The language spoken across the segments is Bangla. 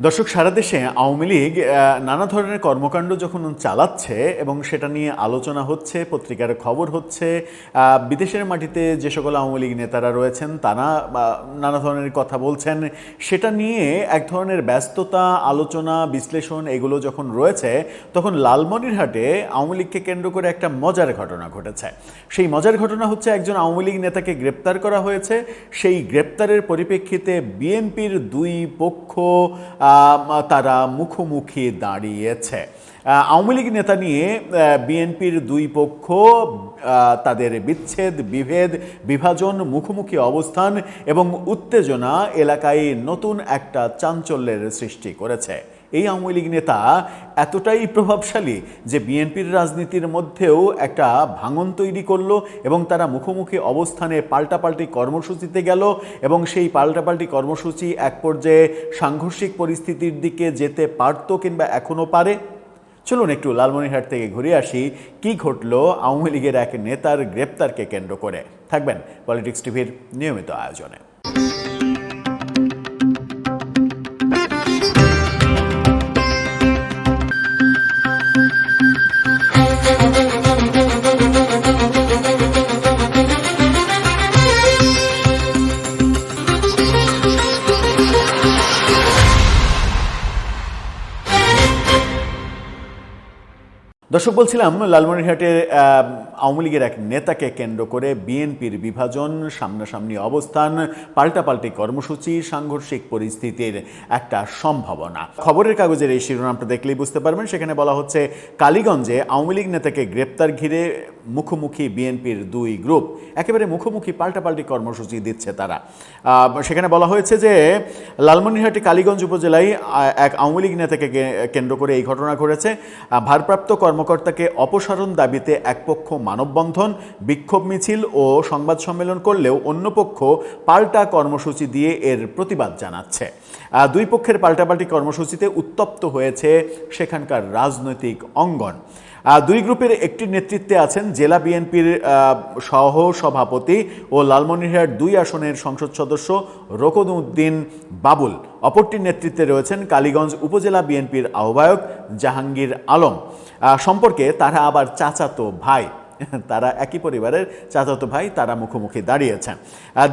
দর্শক, সারা দেশে আওয়ামী লীগ নানা ধরনের কর্মকাণ্ড যখন চালাচ্ছে এবং সেটা নিয়ে আলোচনা হচ্ছে, পত্রিকার খবর হচ্ছে, বিদেশের মাটিতে যে সকল আওয়ামী লীগ নেতারা রয়েছেন তারা নানা ধরনের কথা বলছেন, সেটা নিয়ে এক ধরনের ব্যস্ততা, আলোচনা, বিশ্লেষণ এগুলো যখন রয়েছে, তখন লালমনিরহাটে আওয়ামী লীগকে কেন্দ্র করে একটা মজার ঘটনা ঘটেছে। সেই মজার ঘটনা হচ্ছে, একজন আওয়ামী লীগ নেতাকে গ্রেপ্তার করা হয়েছে। সেই গ্রেপ্তারের পরিপ্রেক্ষিতে বিএনপির দুই পক্ষ তারা মুখোমুখি দাঁড়িয়েছে। আওয়ামী লীগ নেতা নিয়ে বিএনপির দুই পক্ষ তাদের বিচ্ছেদ, বিভেদ, বিভাজন, মুখোমুখি অবস্থান এবং উত্তেজনা এলাকায় নতুন একটা চাঞ্চল্যের সৃষ্টি করেছে। এই আওয়ামী লীগ নেতা এতটাই প্রভাবশালী যে বিএনপির রাজনীতির মধ্যেও একটা ভাঙন তৈরি করলো এবং তারা মুখোমুখি অবস্থানে পাল্টাপাল্টি কর্মসূচিতে গেল এবং সেই পাল্টাপাল্টি কর্মসূচি এক পর্যায়ে সাংঘর্ষিক পরিস্থিতির দিকে যেতে পারত কিংবা এখনও পারে। চলুন একটু লালমনিরহাট থেকে ঘুরে আসি কি ঘটল আওয়ামী লীগের এক নেতার গ্রেপ্তারকে কেন্দ্র করে। থাকবেন পলিটিক্স টিভির নিয়মিত আয়োজনে। দর্শক, বলছিলাম লালমনিরহাটের আওয়ামী লীগের এক নেতাকে কেন্দ্র করে বিএনপির বিভাজন, সামনাসামনি অবস্থান, পাল্টাপাল্টি কর্মসূচি, সাংঘর্ষিক পরিস্থিতির একটা সম্ভাবনা। খবরের কাগজের এই শিরোনামটা দেখলেই বুঝতে পারবেন। সেখানে বলা হচ্ছে, কালীগঞ্জে আওয়ামী লীগ নেতাকে গ্রেপ্তার ঘিরে মুখোমুখি বিএনপির দুই গ্রুপ। একেবারে মুখোমুখি পাল্টাপাল্টি কর্মসূচি দিচ্ছে তারা। সেখানে বলা হয়েছে যে লালমনিরহাটে কালীগঞ্জ উপজেলায় এক আওয়ামী লীগ নেতাকে কেন্দ্র করে এই ঘটনা ঘটেছে। ভারপ্রাপ্ত কর্মকর্তাকে অপসারণ দাবিতে এক পক্ষ মানববন্ধন, বিক্ষোভ মিছিল ও সংবাদ সম্মেলন করলেও অন্য পক্ষ পাল্টা কর্মসূচি দিয়ে এর প্রতিবাদ জানাচ্ছে। দুই পক্ষের পাল্টাপাল্টি কর্মসূচিতে উত্তপ্ত হয়েছে সেখানকার রাজনৈতিক অঙ্গন। দুই গ্রুপের একটি নেতৃত্বে আছেন জেলা বিএনপির সহ সভাপতি ও লালমনিরহাট ২ আসনের সংসদ সদস্য রোকনউদ্দিন বাবুল। অপরটির নেতৃত্বে রয়েছেন কালীগঞ্জ উপজেলা বিএনপির আহ্বায়ক জাহাঙ্গীর আলম। সম্পর্কে তারা আবার চাচাতো ভাই, তারা একই পরিবারের চাচাতো ভাই, তারা মুখোমুখি দাঁড়িয়েছেন।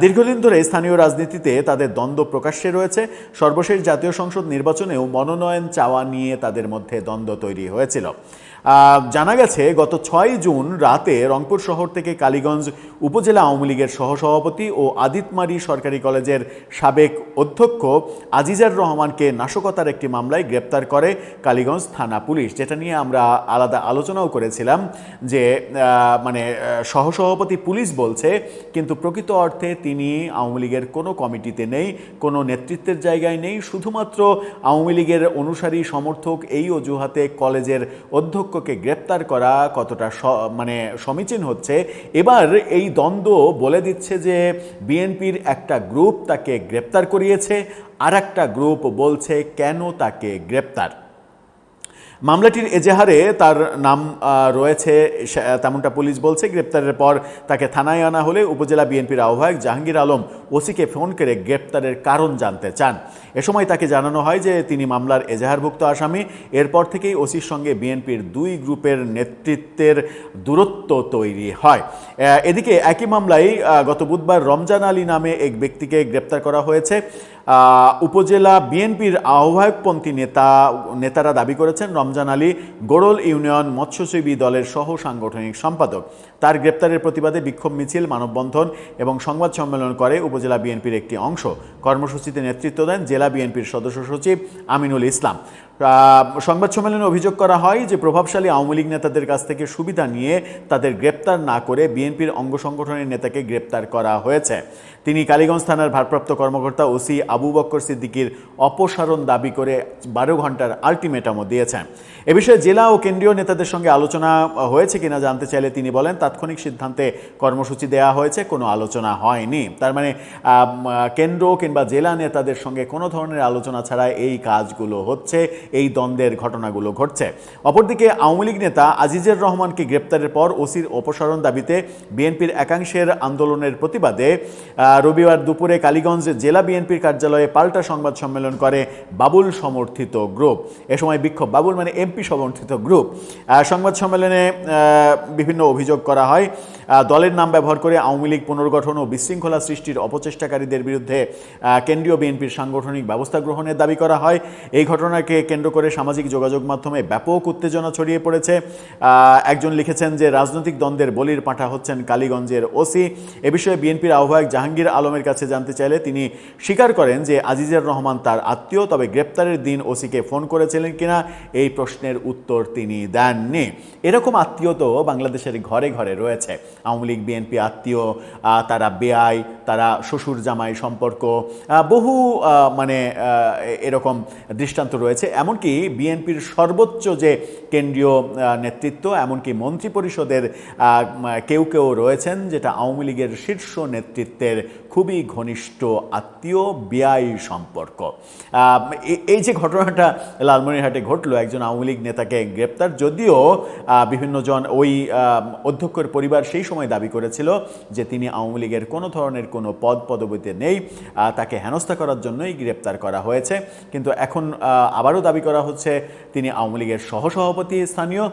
দীর্ঘদিন ধরে স্থানীয় রাজনীতিতে তাদের দ্বন্দ্ব প্রকাশ্যে রয়েছে। সর্বশেষ জাতীয় সংসদ নির্বাচনেও মনোনয়ন চাওয়া নিয়ে তাদের মধ্যে দ্বন্দ্ব তৈরি হয়েছিল। জানা গেছে, গত ৬ জুন রাতে রংপুর শহর থেকে কালীগঞ্জ উপজেলা আওয়ামী লীগের সহসভাপতি ও আদিতমারি সরকারি কলেজের সাবেক অধ্যক্ষ আজিজার রহমানকে নাশকতার একটি মামলায় গ্রেপ্তার করে কালীগঞ্জ থানা পুলিশ। যেটা নিয়ে আমরা আলাদা আলোচনাও করেছিলাম যে সহসভাপতি পুলিশ বলছে, কিন্তু প্রকৃত অর্থে তিনি আওয়ামী লীগের কোনো কমিটিতে নেই, কোনো নেতৃত্বের জায়গায় নেই। শুধুমাত্র আওয়ামী লীগের অনুসারী সমর্থক, এই অজুহাতে কলেজের অধ্যক্ষকে গ্রেপ্তার করা কতটা সমীচীন হচ্ছে। এবার এই দ্বন্দ্ব বলে দিচ্ছে যে বিএনপির একটা গ্রুপ তাকে গ্রেপ্তার করিয়েছে, আর একটা গ্রুপ বলছে কেন তাকে গ্রেপ্তার। মামলাটির এজাহারে তার নাম রয়েছে, তেমনটা পুলিশ বলছে। গ্রেপ্তারের পর তাকে থানায় আনা হলে উপজেলা বিএনপির আহ্বায়ক জাহাঙ্গীর আলম ওসিকে ফোন করে গ্রেপ্তারের কারণ জানতে চান। এ সময় তাকে জানানো হয় যে তিনি মামলার এজাহারভুক্ত আসামি। এরপর থেকেই ওসির সঙ্গে বিএনপির দুই গ্রুপের নেতৃত্বের দূরত্ব তৈরি হয়। এদিকে একই মামলায় গত বুধবার রমজান আলী নামে এক ব্যক্তিকে গ্রেপ্তার করা হয়েছে। উপজেলা বিএনপির আহ্বায়কপন্থী নেতারা দাবি করেছেন, রমজান আলী গোড়ল ইউনিয়ন মৎস্যজীবী দলের সহ সাংগঠনিক সম্পাদক। তার গ্রেপ্তারের প্রতিবাদে বিক্ষোভ মিছিল, মানববন্ধন এবং সংবাদ সম্মেলন করে উপজেলা বিএনপির একটি অংশ। কর্মসূচিতে নেতৃত্ব দেন জেলা বিএনপির সদস্য সচিব আমিনুল ইসলাম। সংবাদ সম্মেলনে অভিযোগ করা হয় যে প্রভাবশালী আওয়ামী লীগ নেতাদের কাছ থেকে সুবিধা নিয়ে তাদের গ্রেপ্তার না করে বিএনপির অঙ্গ সংগঠনের নেতাকে গ্রেপ্তার করা হয়েছে। তিনি কালীগঞ্জ থানার ভারপ্রাপ্ত কর্মকর্তা ওসি আবু বক্কর সিদ্দিকীর অপসারণ দাবি করে ১২ ঘন্টার আলটিমেটামও দিয়েছেন। এ বিষয়ে জেলা ও কেন্দ্রীয় নেতাদের সঙ্গে আলোচনা হয়েছে কিনা জানতে চাইলে তিনি বলেন, তাৎক্ষণিক সিদ্ধান্তে কর্মসূচি দেওয়া হয়েছে, কোনো আলোচনা হয়নি। তার মানে কেন্দ্র কিংবা জেলা নেতাদের সঙ্গে কোনো ধরনের আলোচনা ছাড়া এই কাজগুলো হচ্ছে, এই দ্বন্দ্বের ঘটনাগুলো ঘটছে। অপরদিকে আওয়ামী লীগ নেতা আজিজুর রহমানকে গ্রেপ্তারের পর ওসির অপসারণ দাবিতে বিএনপির একাংশের আন্দোলনের প্রতিবাদে রবিবার দুপুরে কালীগঞ্জ জেলা বিএনপির কার্যালয়ে পাল্টা সংবাদ সম্মেলন করে বাবুল সমর্থিত গ্রুপ। এ সময় বিক্ষোভ, বাবুল মানে এমপি সমর্থিত গ্রুপ। সংবাদ সম্মেলনে বিভিন্ন অভিযোগ করা হয়। দলের নাম ব্যবহার করে আওয়ামী লীগ পুনর্গঠন ও বিশৃঙ্খলা সৃষ্টির অপচেষ্টাকারীদের বিরুদ্ধে কেন্দ্রীয় বিএনপির সাংগঠনিক ব্যবস্থা গ্রহণের দাবি করা হয়। এই ঘটনাকে কেন্দ্র করে সামাজিক যোগাযোগ মাধ্যমে ব্যাপক উত্তেজনা ছড়িয়ে পড়েছে। একজন লিখেছেন যে রাজনৈতিক দ্বন্দ্বের বলির পাঁঠা হচ্ছেন কালীগঞ্জের ওসি। এ বিষয়ে বিএনপির আহ্বায়ক জাহাঙ্গীর আলমের কাছে জানতে চাইলে তিনি স্বীকার করেন যে আজিজুর রহমান তার আত্মীয়, তবে গ্রেপ্তারের দিন ওসিকে ফোন করেছিলেন কিনা এই প্রশ্নের উত্তর তিনি দেননি। এরকম আত্মীয় তো বাংলাদেশের ঘরে ঘরে রয়েছে। আওয়ামী লীগ বিএনপি আত্মীয়, তারা বেআই, তারা শ্বশুর জামাই সম্পর্ক, বহু এরকম দৃষ্টান্ত রয়েছে। এমনকি বিএনপির সর্বোচ্চ যে কেন্দ্রীয় নেতৃত্ব, এমনকি মন্ত্রিপরিষদের কেউ কেউ রয়েছেন যেটা আওয়ামী লীগের শীর্ষ নেতৃত্বের খুবই ঘনিষ্ঠ আত্মীয়, বেআই সম্পর্ক। এই যে ঘটনাটা লালমনিরহাটে ঘটলো, একজন আওয়ামী লীগ নেতাকে গ্রেপ্তার, যদিও বিভিন্ন জন ওই অধ্যক্ষের পরিবার সেই সময় দাবি করেছিল যে তিনি আওয়ামী লীগের কোনো ধরনের কোনো পদবিতে নেই, তাকে হেনস্থা করার জন্যই গ্রেপ্তার করা হয়েছে। কিন্তু এখন আবারও দাবি করা হচ্ছে তিনি আওয়ামী লীগের সহসভাপতি স্থানীয়,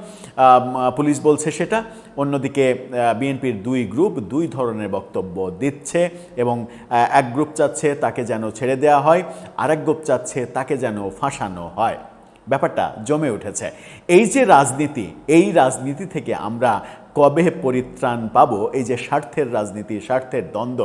পুলিশ বলছে সেটা। অন্যদিকে বিএনপির দুই গ্রুপ দুই ধরনের বক্তব্য দিচ্ছে এবং এক গ্রুপ চাচ্ছে তাকে যেন ছেড়ে দেওয়া হয়, আরেক গ্রুপ চাচ্ছে তাকে যেন ফাঁসানো হয়। ব্যাপারটা জমে উঠেছে। এই যে রাজনীতি, এই রাজনীতি থেকে আমরা কবে পরিত্রাণ পাবো? এই যে স্বার্থের রাজনীতি, স্বার্থের দ্বন্দ্ব,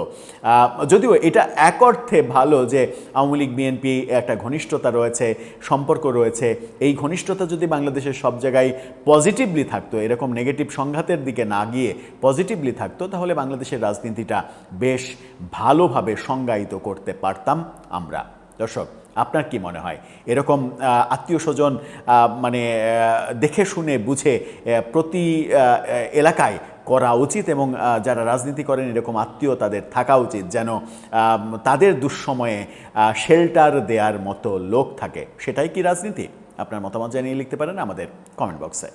যদিও এটা এক অর্থে ভালো যে আওয়ামী লীগ বিএনপি একটা ঘনিষ্ঠতা রয়েছে, সম্পর্ক রয়েছে। এই ঘনিষ্ঠতা যদি বাংলাদেশের সব জায়গায় পজিটিভলি থাকতো, এরকম নেগেটিভ সংঘাতের দিকে না গিয়ে পজিটিভলি থাকতো, তাহলে বাংলাদেশের রাজনীতিটা বেশ ভালোভাবে সংজ্ঞায়িত করতে পারতাম আমরা। দর্শক, আপনার কি মনে হয় এরকম আত্মীয় স্বজন দেখে শুনে বুঝে প্রতি এলাকায় করা উচিত এবং যারা রাজনীতি করেন এরকম আত্মীয় তাদের থাকা উচিত, যেন তাদের দুঃসময়ে শেল্টার দেওয়ার মতো লোক থাকে? সেটাই কি রাজনীতি? আপনার মতামত জানিয়ে লিখতে পারেন আমাদের কমেন্ট বক্সে।